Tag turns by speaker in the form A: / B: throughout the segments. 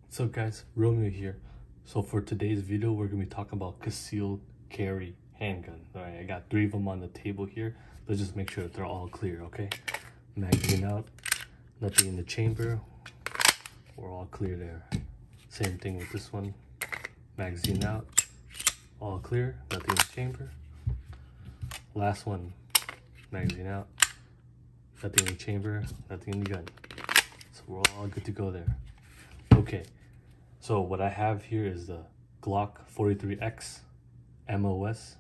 A: What's up guys, Romeo here. So for today's video, we're going to be talking about concealed carry handgun. Alright, I got 3 of them on the table here. Let's just make sure that they're all clear, okay? Magazine out, nothing in the chamber. We're all clear there. Same thing with this one. Magazine out, all clear, nothing in the chamber. Last one, magazine out, nothing in the chamber, nothing in the gun. So we're all good to go there. Okay, so what I have here is the Glock 43X MOS.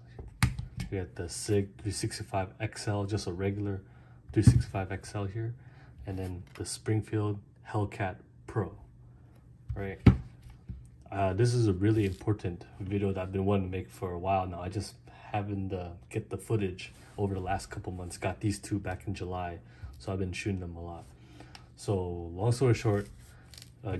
A: We got the SIG 365 XL, just a regular 365 XL here, and then the Springfield Hellcat Pro. Right. This is a really important video that I've been wanting to make for a while now. I just haven't get the footage over the last couple months. Got these two back in July, so I've been shooting them a lot. So long story short,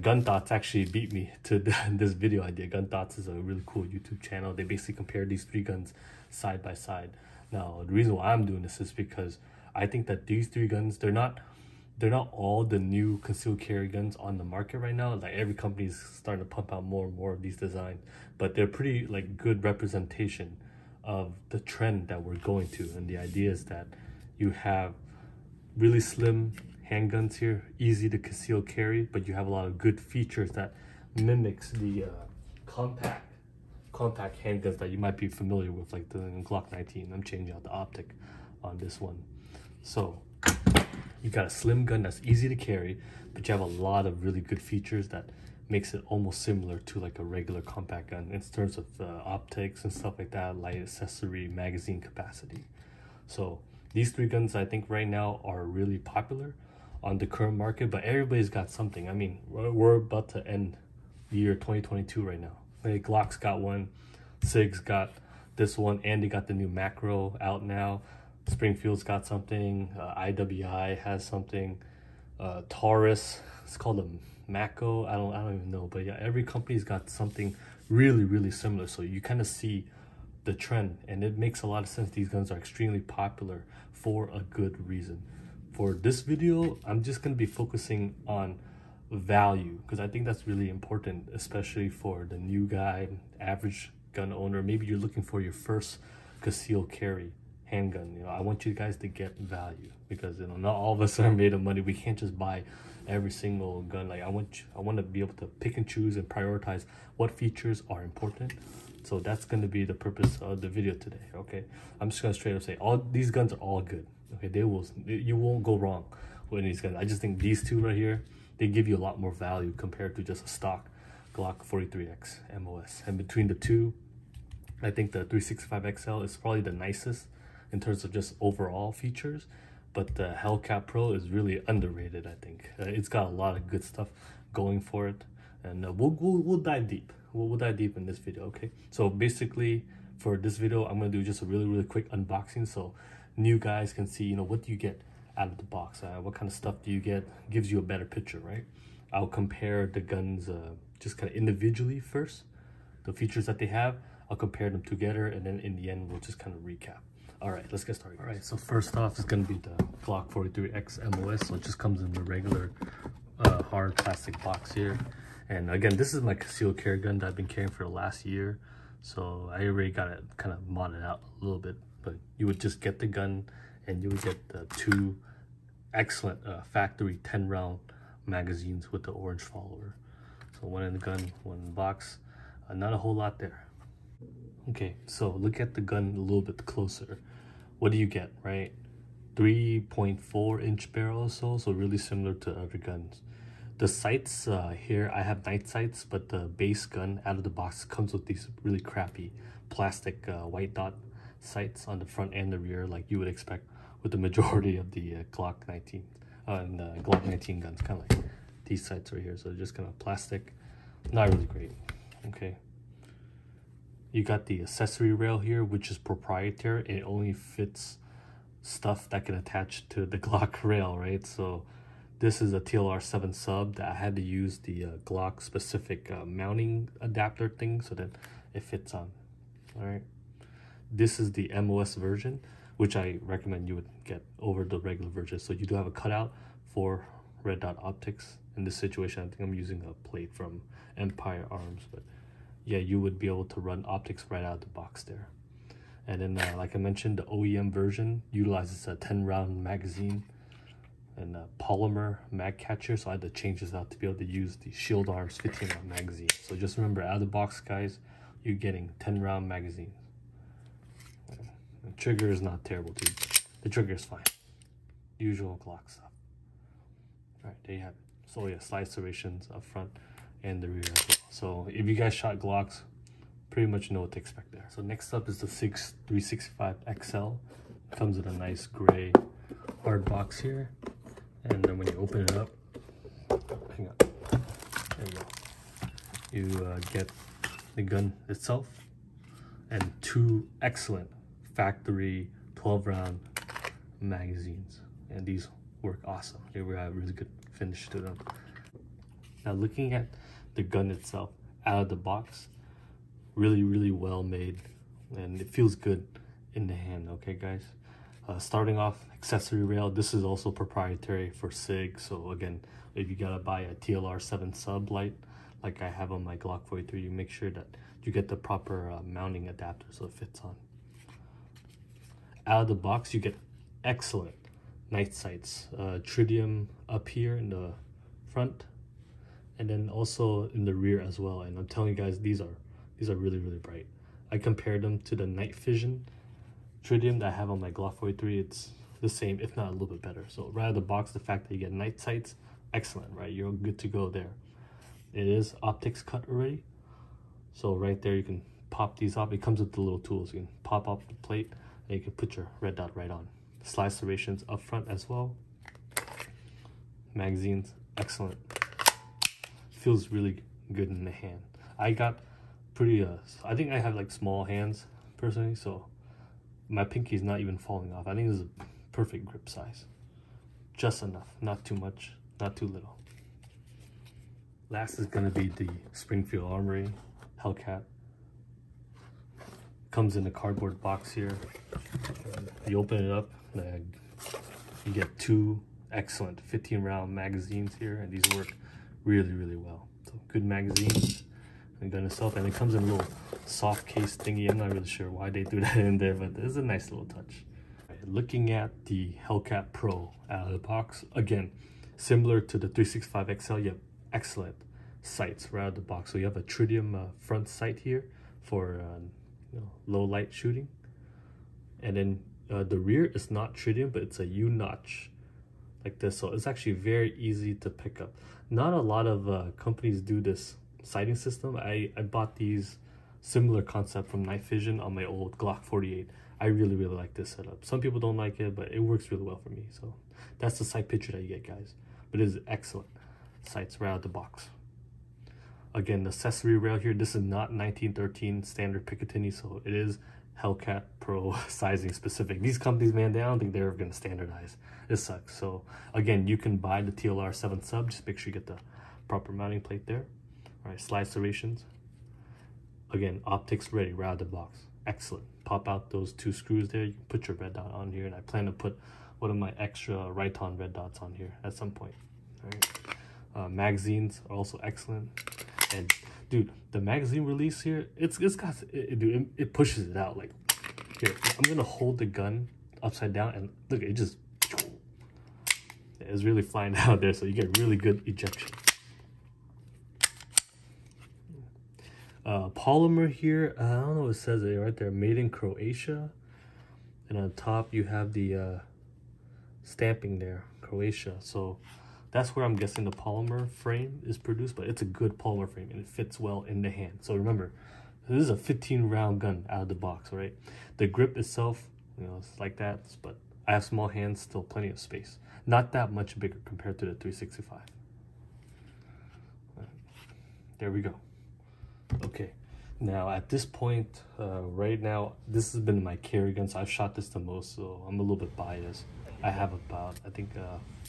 A: Gun Thoughts actually beat me to this video idea. Gun Thoughts is a really cool YouTube channel. They basically compare these 3 guns side by side. Now, the reason why I'm doing this is because I think that these 3 guns, they're not all the new concealed carry guns on the market right now. Like every company's starting to pump out more and more of these designs, but they're pretty like good representation of the trend that we're going to. And the idea is that you have really slim handguns here, easy to conceal carry, but you have a lot of good features that mimics the compact handguns that you might be familiar with, like the Glock 19. I'm changing out the optic on this one. So you got a slim gun that's easy to carry, but you have a lot of really good features that makes it almost similar to like a regular compact gun in terms of optics and stuff like that, light accessory, magazine capacity. So these 3 guns I think right now are really popular on the current market, but everybody's got something. I mean, we're about to end the year 2022 right now. Like Glock's got one, SIG's got this one, and they got the new macro out now. Springfield's got something, IWI has something, Taurus, it's called a Mako, I don't even know, but yeah, every company's got something really similar. So you kind of see the trend, and it makes a lot of sense. These guns are extremely popular for a good reason. For this video, I'm just going to be focusing on value, because I think that's really important, especially for the new guy, average gun owner. Maybe you're looking for your first concealed carry handgun. You know, I want you guys to get value, because you know, not all of us are made of money. We can't just buy every single gun. Like I want to be able to pick and choose and prioritize what features are important. So that's going to be the purpose of the video today. Okay, I'm just going to straight up say all these guns are all good. Okay, you won't go wrong with these guns. I just think these 2 right here, they give you a lot more value compared to just a stock Glock 43X MOS. And between the 2, I think the 365 XL is probably the nicest in terms of just overall features, but the Hellcat Pro is really underrated. I think it's got a lot of good stuff going for it, and we'll dive deep. We'll dive deep in this video. Okay, so basically for this video, I'm gonna do just a really quick unboxing, so new guys can see, you know, what do you get out of the box, what kind of stuff do you get, gives you a better picture, right? I'll compare the guns just kind of individually first, the features that they have. I'll compare them together, and then in the end we'll just kind of recap. All right, let's get started. All right, so first off is going to be the Glock 43X MOS. So it just comes in the regular hard plastic box here. And again, this is my concealed carry gun that I've been carrying for the last year, so I already got it kind of modded out a little bit. But you would just get the gun, and you would get the 2 excellent factory 10-round magazines with the orange follower. So 1 in the gun, 1 in the box. Not a whole lot there. Okay, so look at the gun a little bit closer. What do you get, right? 3.4-inch barrel or so really similar to other guns. The sights here, I have night sights, but the base gun out of the box comes with these really crappy plastic white dot sights on the front and the rear, like you would expect with the majority of the Glock 19 and Glock 19 guns, kind of like these sights right here. So just kind of plastic, not really great. Okay, you got the accessory rail here, which is proprietary. It only fits stuff that can attach to the Glock rail, right? So this is a TLR 7 sub that I had to use the Glock specific mounting adapter thing so that it fits on. All right, this is the MOS version, which I recommend you would get over the regular version. So you do have a cutout for red dot optics in this situation. I think I'm using a plate from Empire Arms, but yeah, you would be able to run optics right out of the box there. And then like I mentioned, the OEM version utilizes a 10-round magazine and a polymer mag catcher, so I had to change this out to be able to use the Shield Arms 15-round magazine. So just remember, out of the box, guys, you're getting 10-round magazines. The trigger is not terrible too. The trigger is fine. Usual Glock stuff. Alright, there you have it. So yeah, slide serrations up front and the rear as well. So if you guys shot Glocks, pretty much know what to expect there. So next up is the SIG 365 XL. Comes in a nice gray hard box here. And then when you open it up, hang on, there you go. You get the gun itself and two excellent factory 12-round magazines, and these work awesome. They have a really good finish to them. Now looking at the gun itself out of the box, really well made, and it feels good in the hand. Okay guys, starting off, accessory rail. This is also proprietary for SIG, so again, if you gotta buy a TLR 7 sub light like I have on my Glock 43, you make sure that you get the proper mounting adapter so it fits on. Out of the box, you get excellent night sights, tritium up here in the front, and then also in the rear as well. And I'm telling you guys, these are really bright. I compared them to the night vision tritium that I have on my Glock 43. It's the same, if not a little bit better. So right out of the box, the fact that you get night sights, excellent, right? You're good to go there. It is optics cut already, so right there you can pop these off. It comes with the little tools. You can pop off the plate and you can put your red dot right on. Slide serrations up front as well. Magazines, excellent. Feels really good in the hand. I got pretty I think I have like small hands personally, so my pinky is not even falling off. I think this is a perfect grip size, just enough, not too much, not too little. Last is gonna be the Springfield Armory Hellcat. Comes in a cardboard box here. You open it up, and you get two excellent 15-round magazines here, and these work really well. So good magazines, and gun itself, and it comes in a little soft case thingy. I'm not really sure why they do that in there, but it's a nice little touch. Looking at the Hellcat Pro out of the box, again, similar to the 365 XL, you have excellent sights right out of the box. So you have a tritium front sight here for low light shooting, and then the rear is not tritium, but it's a U-notch like this, so it's actually very easy to pick up. Not a lot of companies do this sighting system. I bought these similar concept from Night Vision on my old Glock 48. I really like this setup. Some people don't like it, but it works really well for me. So that's the sight picture that you get, guys. But it is excellent sights right out the box. Again, the accessory rail here, this is not 1913 standard Picatinny, so it is Hellcat Pro sizing specific. These companies, man, I don't think they're ever going to standardize. It sucks. So again, you can buy the TLR 7 sub. Just make sure you get the proper mounting plate there. All right, slide serrations. Again, optics ready right out of the box. Excellent. Pop out those two screws there. You can put your red dot on here, and I plan to put one of my extra Riton red dots on here at some point. All right. Magazines are also excellent. And dude, the magazine release here, it pushes it out. Like here, I'm gonna hold the gun upside down, and look, it just, it's really flying out there, so you get really good ejection. Polymer here, I don't know what it says it right there, made in Croatia, and on top you have the stamping there, Croatia. So that's where I'm guessing the polymer frame is produced, but it's a good polymer frame and it fits well in the hand. So remember, this is a 15-round gun out of the box, right? The grip itself, it's like that, but I have small hands, still plenty of space. Not that much bigger compared to the 365. There we go. Okay, now at this point, right now, this has been my carry gun, so I've shot this the most, so I'm a little bit biased. I have about, I think,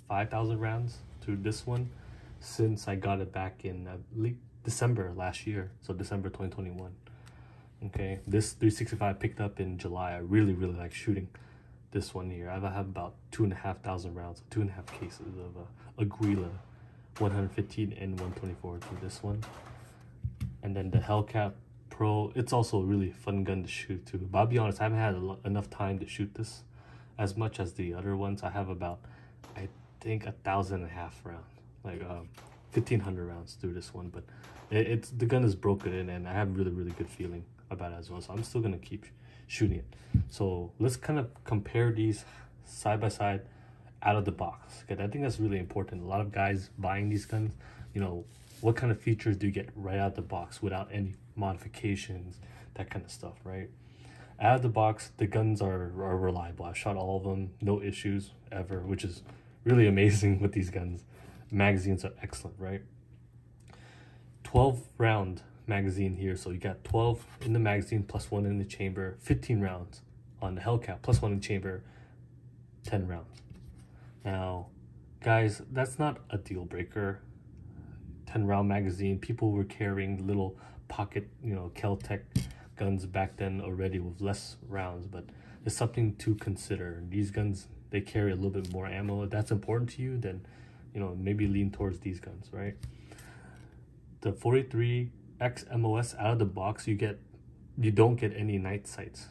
A: 5,000 rounds to this one since I got it back in December last year, so December 2021. Okay, this 365 picked up in July. I really like shooting this one here. I have about 2,500 rounds, 2.5 cases of Aguila 115 and 124 to this one. And then the Hellcat Pro, it's also a really fun gun to shoot too. But I'll be honest, I haven't had enough time to shoot this as much as the other ones. I have about, I think, 1,500 rounds, like 1,500 rounds through this one. But it's the gun is broken in, and I have really good feeling about it as well. So I'm still gonna keep shooting it. So let's kind of compare these side by side out of the box, because I think that's really important. A lot of guys buying these guns, you know, what kind of features do you get right out of the box without any modifications, that kind of stuff, right? Out of the box, the guns are reliable. I've shot all of them, no issues ever, which is really amazing with these guns. Magazines are excellent, right? 12 round magazine here, so you got 12 in the magazine plus 1 in the chamber, 15 rounds on the Hellcat plus 1 in the chamber, 10 rounds. Now, guys, that's not a deal breaker. 10 round magazine, people were carrying little pocket, you know, Kel-Tec guns back then already with less rounds, but it's something to consider. These guns, they carry a little bit more ammo. If that's important to you, then, you know, maybe lean towards these guns, right? The 43X MOS out of the box, you don't get any night sights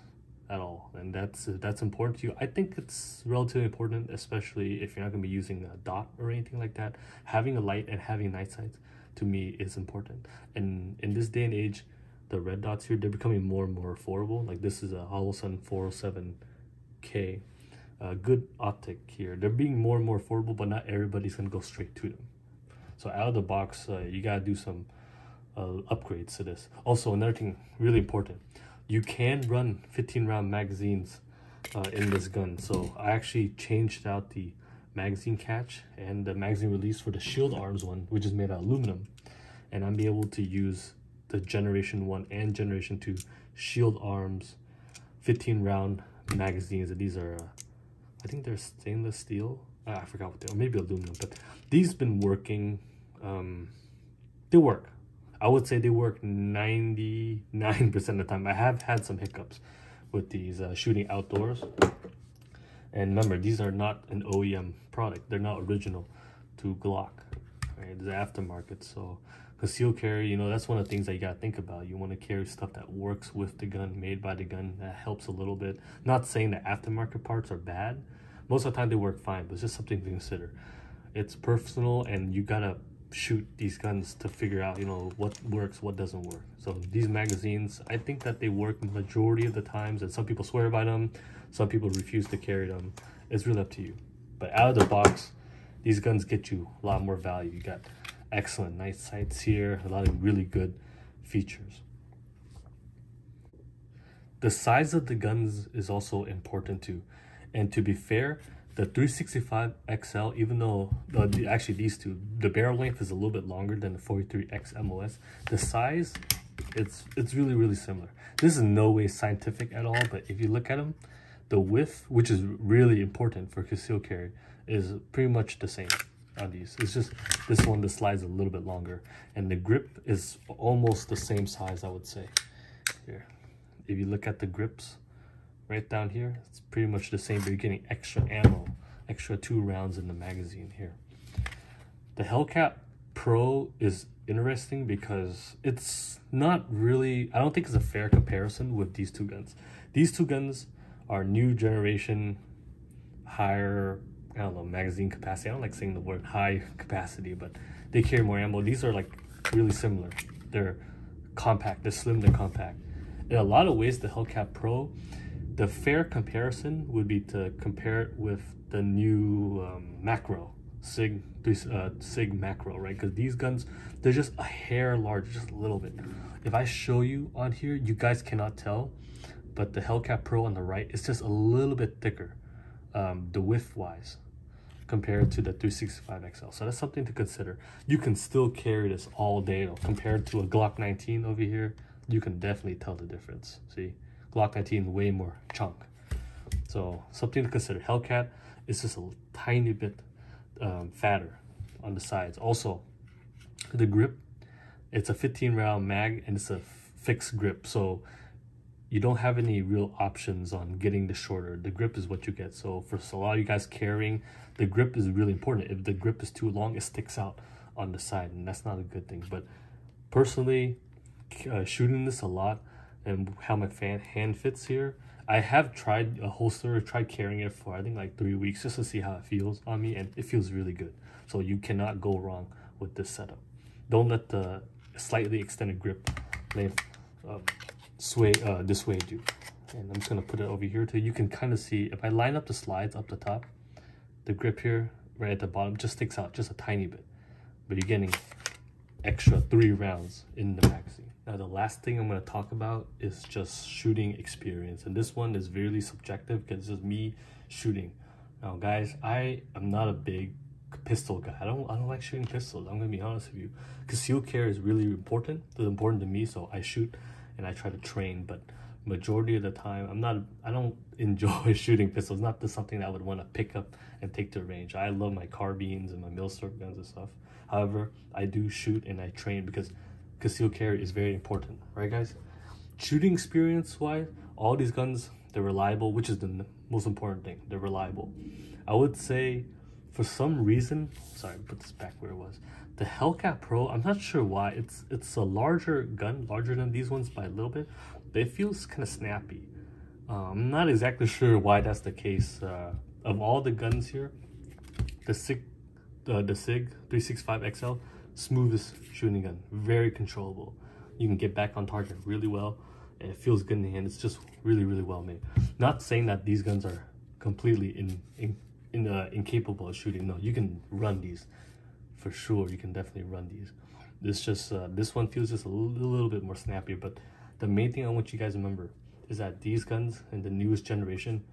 A: at all, and that's important to you. I think it's relatively important, especially if you're not going to be using a dot or anything like that. Having a light and having night sights, to me, is important. And in this day and age, the red dots here, they're becoming more and more affordable. Like this is a Holosun 407K, good optic here. They're being more and more affordable, but not everybody's gonna go straight to them. So out of the box, you gotta do some upgrades to this. Also, another thing really important, you can run 15 round magazines in this gun. So I actually changed out the magazine catch and the magazine release for the shield arms one, which is made out of aluminum, and I'm able to use the generation 1 and generation 2 shield arms 15 round magazines. And these are I think they're stainless steel. I forgot what they are, maybe aluminum, but these been working. They work. I would say they work 99% of the time. I have had some hiccups with these shooting outdoors. And remember, these are not an OEM product. They're not original to Glock, right? It's aftermarket. So conceal carry, you know, that's one of the things that you gotta think about. You want to carry stuff that works with the gun, made by the gun. That helps a little bit. Not saying that aftermarket parts are bad. Most of the time they work fine, but it's just something to consider. It's personal, and you gotta shoot these guns to figure out, you know, what works, what doesn't work. So these magazines, I think that they work majority of the times, and some people swear by them, some people refuse to carry them. It's really up to you. But out of the box, these guns get you a lot more value. You got excellent night sights here, a lot of really good features. The size of the guns is also important too. And to be fair, the 365 XL, even though actually these two, the barrel length is a little bit longer than the 43X MOS, the size, it's really similar. This is in no way scientific at all, but if you look at them, the width, which is really important for concealed carry, is pretty much the same on these. It's just this one, the slide's a little bit longer, and the grip is almost the same size, I would say. Here, if you look at the grips right down here, it's pretty much the same, but you're getting extra ammo, extra 2 rounds in the magazine here. The Hellcat Pro is interesting because it's not really, I don't think it's a fair comparison with these two guns. These two guns are new generation, higher, I don't know, magazine capacity. I don't like saying the word high capacity, but they carry more ammo. These are like really similar. They're compact, they're slim, they're compact. In a lot of ways, the Hellcat Pro, the fair comparison would be to compare it with the new macro, SIG macro, right? Because these guns, they're just a hair larger, just a little bit. If I show you on here, you guys cannot tell, but the Hellcat Pro on the right is just a little bit thicker, the width wise, compared to the 365 XL. So that's something to consider. You can still carry this all day though. Compared to a Glock 19 over here, you can definitely tell the difference. See, Glock 19 way more chunk. So something to consider. Hellcat is just a tiny bit fatter on the sides. Also, the grip, it's a 15 round mag and it's a fixed grip, so you don't have any real options on getting the shorter. The grip is what you get. So for a lot of you guys carrying, the grip is really important. If the grip is too long, it sticks out on the side, and that's not a good thing. But personally, shooting this a lot and how my hand fits here, I have tried a holster, tried carrying it for I think like 3 weeks just to see how it feels on me, and it feels really good. So you cannot go wrong with this setup. Don't let the slightly extended grip length dissuade you. And I'm just gonna put it over here too. You can kind of see if I line up the slides up the top, the grip here right at the bottom just sticks out just a tiny bit, but you're getting extra 3 rounds in the magazine. Now the last thing I'm going to talk about is just shooting experience, and this one is really subjective because it's just me shooting. Now guys, I am not a big pistol guy. I don't like shooting pistols. I'm going to be honest with you. Concealed carry is really important. It's important to me, so I shoot and I try to train, but majority of the time I don't enjoy shooting pistols. Not just something that I would want to pick up and take to range. I love my carbines and my milsurp guns and stuff. However, I do shoot and I train because concealed carry is very important, right guys? Shooting experience wise, all these guns, they're reliable, which is the most important thing. They're reliable. I would say for some reason, sorry, put this back where it was. The Hellcat Pro, I'm not sure why, it's a larger gun, larger than these ones by a little bit, but it feels kind of snappy. I'm not exactly sure why that's the case. Of all the guns here, the SIG 365 XL, smoothest shooting gun, very controllable. You can get back on target really well, and it feels good in the hand. It's just really, really well made. Not saying that these guns are completely incapable of shooting. No, you can run these for sure. You can definitely run these. This just this one feels just a little bit more snappy. But the main thing I want you guys to remember is that these guns in the newest generation,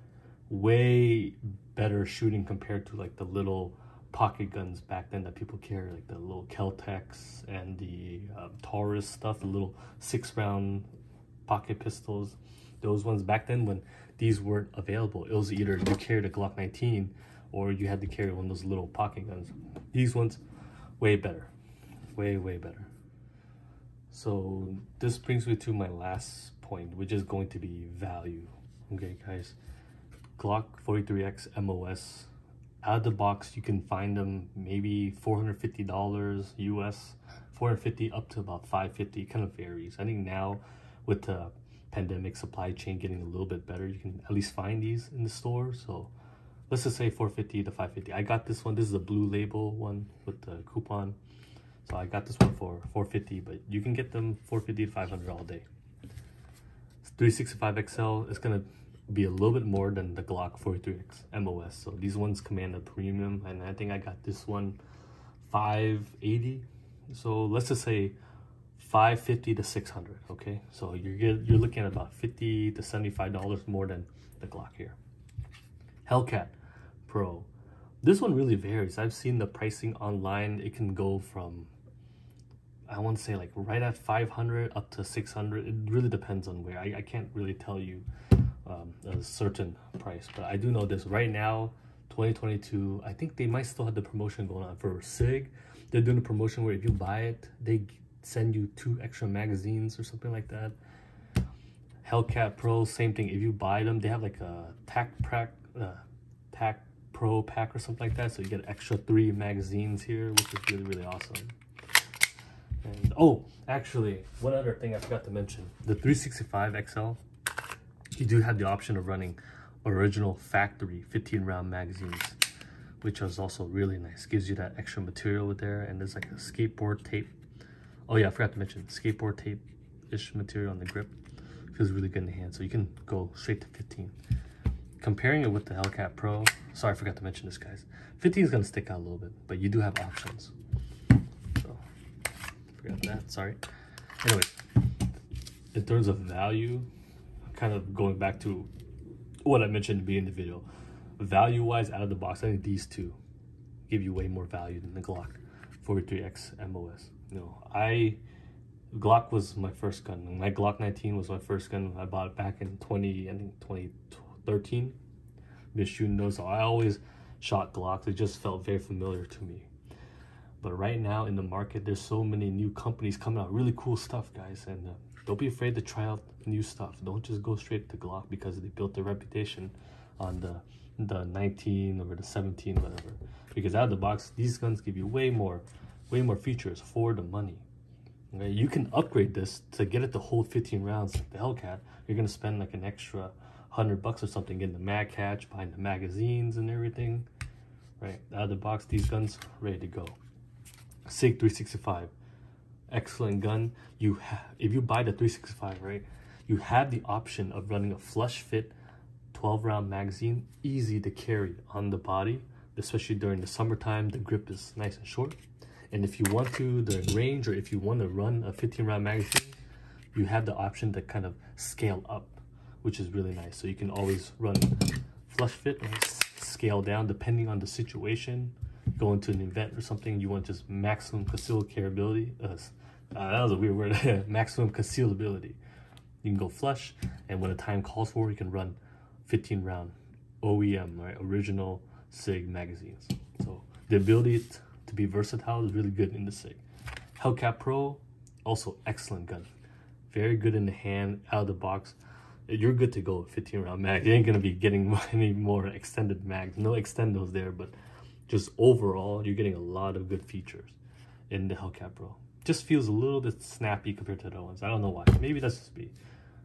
A: way better shooting compared to like the little pocket guns back then that people carry, like the little Keltecs and the Taurus stuff, the little 6-round pocket pistols. Those ones back then, when these weren't available, it was either you carried a Glock 19 or you had to carry one of those little pocket guns. These ones, way better, way better. So this brings me to my last point, which is going to be value. Okay guys, Glock 43X MOS, out of the box you can find them maybe $450 US, 450 up to about 550. It kind of varies. I think now with the pandemic supply chain getting a little bit better, you can at least find these in the store. So let's just say 450 to 550. I got this one. This is a blue label one with the coupon, so I got this one for 450, but you can get them 450 to 500 all day. 365 XL is gonna be a little bit more than the Glock 43X MOS, so these ones command a premium, and I think I got this one 580. So let's just say 550 to 600. Okay, so you're looking at about $50 to $75 more than the Glock here. Hellcat Pro, this one really varies. I've seen the pricing online. It can go from, I want to say like right at 500 up to 600. It really depends on where. I can't really tell you a certain price, but I do know this right now, 2022, I think they might still have the promotion going on for SIG. They're doing a promotion where if you buy it, they send you 2 extra magazines or something like that. Hellcat Pro, same thing. If you buy them, they have like a TAC Pro pack or something like that, so you get extra 3 magazines here, which is really, really awesome. And oh, actually, one other thing I forgot to mention, the 365 XL, you do have the option of running original factory 15-round magazines, which is also really nice. Gives you that extra material with there, and there's like a skateboard tape. Oh yeah, I forgot to mention skateboard tape-ish material on the grip. Feels really good in the hand, so you can go straight to 15. Comparing it with the Hellcat Pro, sorry, I forgot to mention this, guys. 15 is gonna stick out a little bit, but you do have options. So, forgot that, sorry. Anyway, in terms of value, kind of going back to what I mentioned at the beginning of the video, value-wise, out of the box, I think these two give you way more value than the Glock 43X MOS. You know, Glock was my first gun. My Glock 19 was my first gun. I bought it back in 2013. Been shooting those, so I always shot Glocks. It just felt very familiar to me. But right now in the market, there's so many new companies coming out, really cool stuff, guys. And don't be afraid to try out new stuff. Don't just go straight to Glock because they built their reputation on the 19 or the 17, whatever. Because out of the box, these guns give you way more way more features for the money. Okay, you can upgrade this to get it to hold 15 rounds like the Hellcat. You're gonna spend like an extra $100 or something getting the mag catch, buying the magazines and everything. Right, out of the box, these guns ready to go. SIG 365, excellent gun. If you buy the 365, right, you have the option of running a flush fit 12-round magazine, easy to carry on the body, especially during the summertime. The grip is nice and short. And if you want to the range, or if you want to run a 15-round magazine, you have the option to kind of scale up, which is really nice. So you can always run flush fit or scale down depending on the situation. Go into an event or something, you want just maximum conceal carryability. That was a weird word. Maximum concealability. You can go flush, and when the time calls for it, you can run 15-round OEM, right, original SIG magazines. So the ability to be versatile is really good in the SIG. Hellcat Pro, also excellent gun. Very good in the hand, out of the box. You're good to go with 15-round mag. You ain't gonna be getting any more extended mags. No extendos there, but just overall, you're getting a lot of good features in the Hellcat Pro. Just feels a little bit snappy compared to the other ones. I don't know why. Maybe that's just me.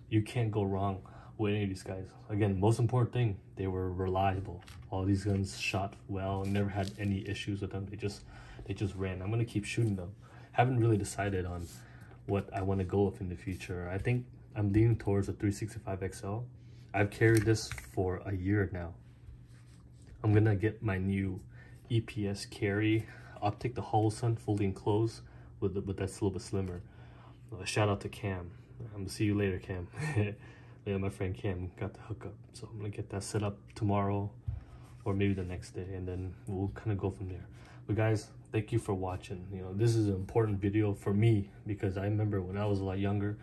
A: You can't go wrong with any of these guys. Again, most important thing, they were reliable. All these guns shot well, never had any issues with them. They just ran. I'm gonna keep shooting them. Haven't really decided on what I want to go with in the future. I think I'm leaning towards a 365 XL. I've carried this for a year now. I'm gonna get my new EPS carry optic, the Holosun, fully enclosed with that's a little bit slimmer. Shout out to Cam. I'm gonna see you later, Cam. Yeah, my friend Cam got the hookup, so I'm gonna get that set up tomorrow or maybe the next day, and then we'll kind of go from there. But guys, thank you for watching. You know, this is an important video for me because I remember when I was a lot younger,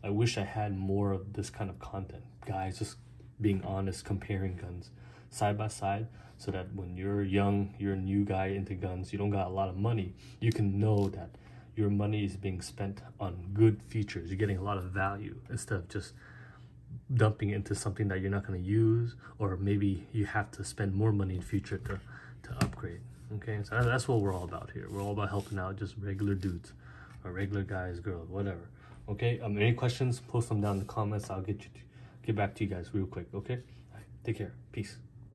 A: I wish I had more of this kind of content. Guys, just being honest, comparing guns side by side, so that when you're young, you're a new guy into guns, you don't got a lot of money, you can know that your money is being spent on good features. You're getting a lot of value instead of just dumping it into something that you're not going to use, or maybe you have to spend more money in future to upgrade. Okay, so that's what we're all about here. We're all about helping out just regular dudes or regular guys, girls, whatever. Okay, any questions, post them down in the comments. I'll get back to you guys real quick. Okay, all right, take care, peace.